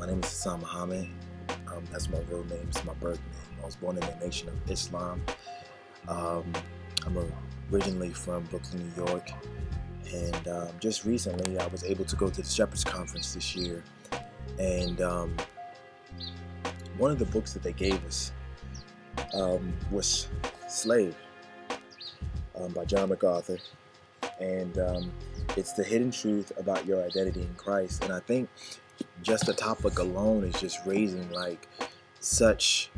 My name is Hassan Muhammad. That's my real name. It's my birth name. I was born in the Nation of Islam. I'm originally from Brooklyn, New York. And just recently, I was able to go to the Shepherd's Conference this year. And one of the books that they gave us was Slave by John MacArthur. And it's the hidden truth about your identity in Christ. And I think just the topic alone is just raising like such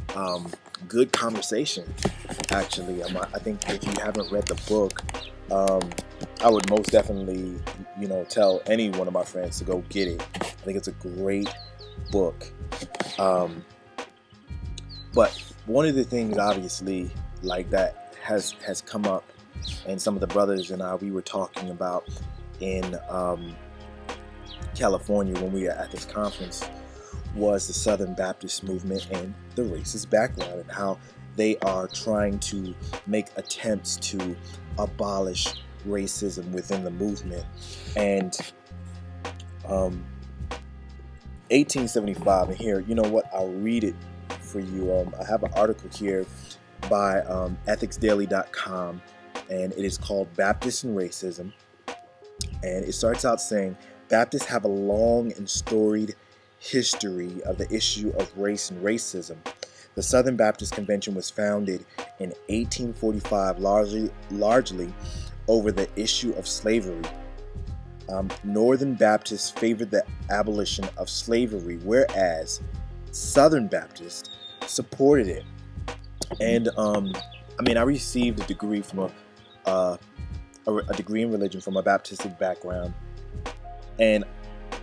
good conversation. Actually, I think if you haven't read the book, I would most definitely, tell any one of my friends to go get it. I think it's a great book. But one of the things, obviously, like that has come up, and some of the brothers and I, we were talking about in California when we were at this conference, was the Southern Baptist movement and the racist background, and how they are trying to make attempts to abolish racism within the movement. And 1875, and here, you know what, I'll read it for you. I have an article here by ethicsdaily.com, and it is called Baptists and Racism. And it starts out saying, Baptists have a long and storied history of the issue of race and racism. The Southern Baptist Convention was founded in 1845 largely over the issue of slavery. Northern Baptists favored the abolition of slavery, whereas Southern Baptists supported it. And I received a degree from a degree in religion from a Baptist background, and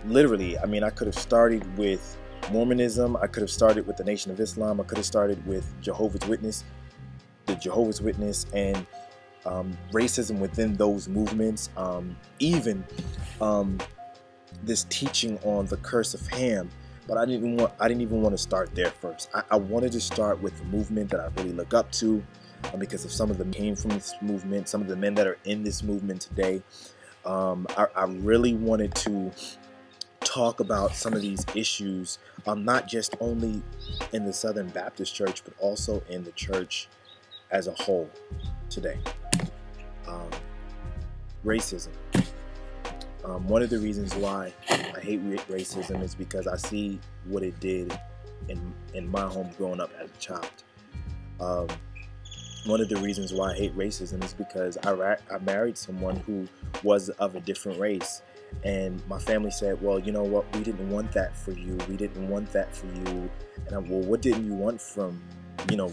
literally, I could have started with Mormonism, I could have started with the Nation of Islam, I could have started with the Jehovah's Witness, and racism within those movements, even this teaching on the curse of Ham. But I didn't even want to start there first. I wanted to start with the movement that I really look up to, because of some of them came from this movement, some of the men that are in this movement today. I really wanted to talk about some of these issues, not just only in the Southern Baptist Church, but also in the church as a whole today. Racism. One of the reasons why I hate racism is because I see what it did in my home growing up as a child. One of the reasons why I hate racism is because I married someone who was of a different race. And my family said, well, you know what, we didn't want that for you. We didn't want that for you. And I'm, well, what didn't you want from,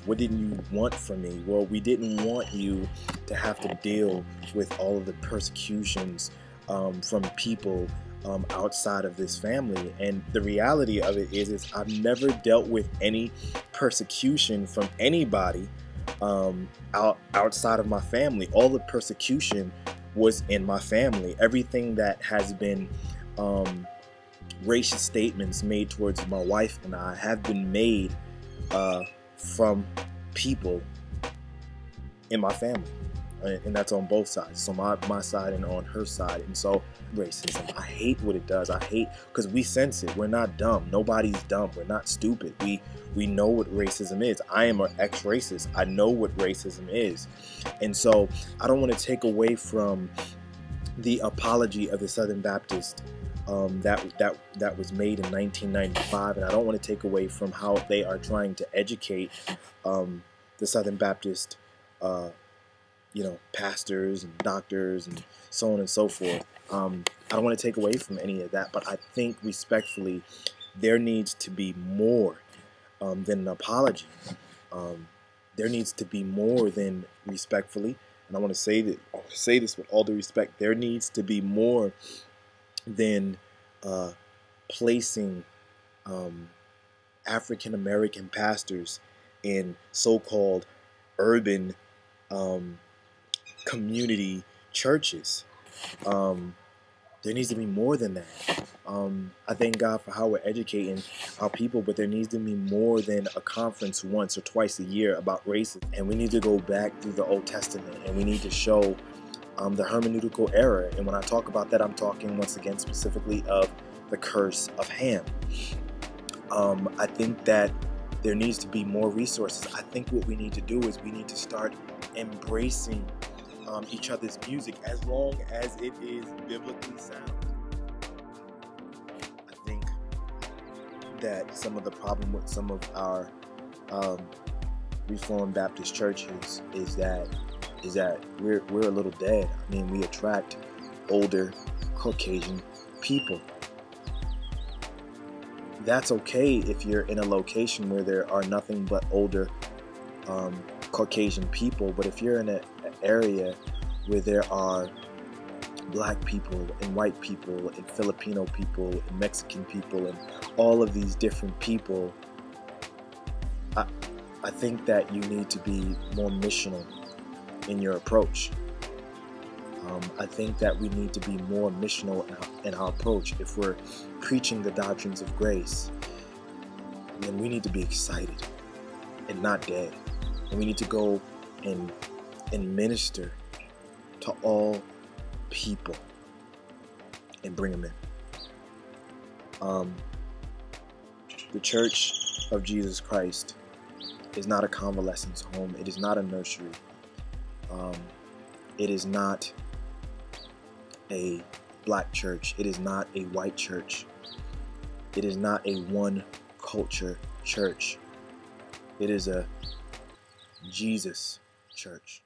what didn't you want from me? Well, we didn't want you to have to deal with all of the persecutions from people outside of this family. And the reality of it is I've never dealt with any persecution from anybody outside of my family. All the persecution was in my family. Everything that has been racist statements made towards my wife and I have been made from people in my family, and that's on both sides, so my side and on her side. And so racism, I hate what it does. I hate because we sense it. We're not dumb. Nobody's dumb. We're not stupid. We know what racism is. I am an ex-racist. I know what racism is. And so I don't want to take away from the apology of the Southern Baptist that was made in 1995, and I don't want to take away from how they are trying to educate the Southern Baptist pastors and doctors and so on and so forth. I don't want to take away from any of that, but I think respectfully there needs to be more than an apology. There needs to be more than respectfully, and I want to say this with all due respect, there needs to be more than placing African American pastors in so-called urban community churches. There needs to be more than that. I thank God for how we're educating our people, but there needs to be more than a conference once or twice a year about racism. And we need to go back through the Old Testament, and we need to show the hermeneutical error. And when I talk about that, I'm talking once again specifically of the curse of Ham. I think that there needs to be more resources. I think what we need to do is we need to start embracing each other's music as long as it is biblically sound. I think that some of the problem with some of our Reformed Baptist churches is that we're a little dead. I mean, we attract older Caucasian people. That's okay if you're in a location where there are nothing but older Caucasian people, but if you're in an area where there are black people and white people and Filipino people and Mexican people and all of these different people, I think that you need to be more missional in your approach. I think that we need to be more missional in our approach. If we're preaching the doctrines of grace, then we need to be excited and not dead. And we need to go and minister to all people and bring them in. The Church of Jesus Christ is not a convalescence home. It is not a nursery. It is not a black church. It is not a white church. It is not a one culture church. It is a Jesus church.